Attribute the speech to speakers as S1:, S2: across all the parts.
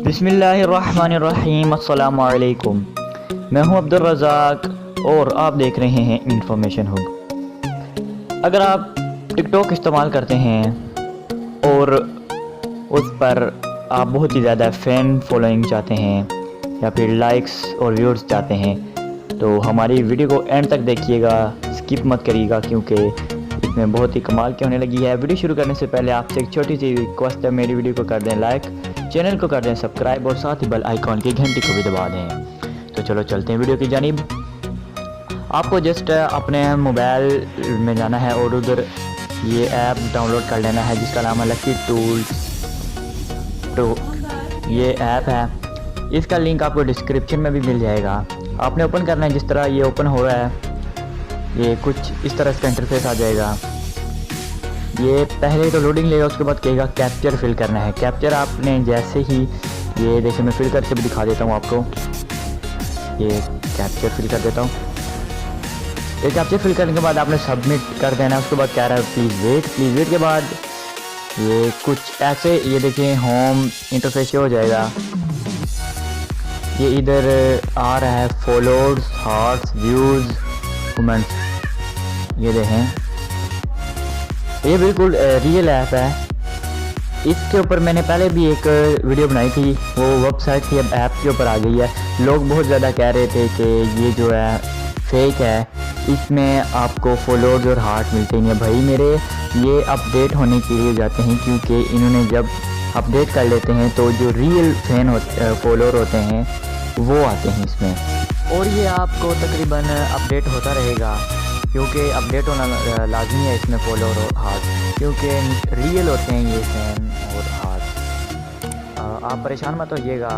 S1: बिस्मिल्लाहिर्रहमानिर्रहीम, अस्सलामु अलैकुम। मैं हूं अब्दुल रज़ाक और आप देख रहे हैं इंफॉर्मेशन हब। अगर आप टिकटॉक इस्तेमाल करते हैं और उस पर आप बहुत ही ज़्यादा फ़ैन फॉलोइंग चाहते हैं या फिर लाइक्स और व्यूज़ चाहते हैं तो हमारी वीडियो को एंड तक देखिएगा, स्किप मत करिएगा क्योंकि इसमें बहुत ही कमाल की होने लगी है। वीडियो शुरू करने से पहले आपसे एक छोटी सी रिक्वेस्ट है, मेरी वीडियो को कर दें लाइक, चैनल को कर दें सब्सक्राइब और साथ ही बेल आइकॉन की घंटी को भी दबा दें। तो चलो चलते हैं वीडियो की जानिब। आपको जस्ट अपने मोबाइल में जाना है और उधर ये ऐप डाउनलोड कर लेना है जिसका नाम है लकी टूल्स। तो ये ऐप है, इसका लिंक आपको डिस्क्रिप्शन में भी मिल जाएगा। आपने ओपन करना है, जिस तरह ये ओपन हो रहा है ये कुछ इस तरह का इंटरफेस आ जाएगा। ये पहले तो लोडिंग लेगा, उसके बाद कहेगा कैप्चर फिल करना है। कैप्चर आपने जैसे ही ये देखिए, मैं फिल करके भी दिखा देता हूँ आपको। ये कैप्चर फिल कर देता हूँ। ये कैप्चर फिल करने के बाद आपने सबमिट कर देना है। उसके बाद कह रहा है प्लीज़ वेट के बाद ये कुछ ऐसे ये देखिए होम इंटरफेस हो जाएगा। ये इधर आ रहा है फॉलोअर्स, हार्ट्स, व्यूज़, कमेंट्स। ये देखें, ये बिल्कुल रियल ऐप है। इसके ऊपर मैंने पहले भी एक वीडियो बनाई थी, वो वेबसाइट थी, अब ऐप के ऊपर आ गई है। लोग बहुत ज़्यादा कह रहे थे कि ये जो है फेक है, इसमें आपको फॉलोअर्स और हार्ट मिलते नहीं है। भाई मेरे ये अपडेट होने के लिए जाते हैं क्योंकि इन्होंने जब अपडेट कर लेते हैं तो जो रियल फॉलोअर होते हैं वो आते हैं इसमें। और ये आपको तकरीबन अपडेट होता रहेगा क्योंकि अपडेट होना लाजमी है इसमें फॉलोअर और हार्ट, क्योंकि रियल होते हैं ये फैन और हार्ट। आप परेशान मत होइएगा,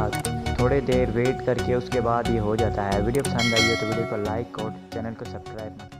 S1: थोड़ी देर वेट करके उसके बाद ये हो जाता है। वीडियो पसंद आई हो तो वीडियो को लाइक और चैनल को सब्सक्राइब मत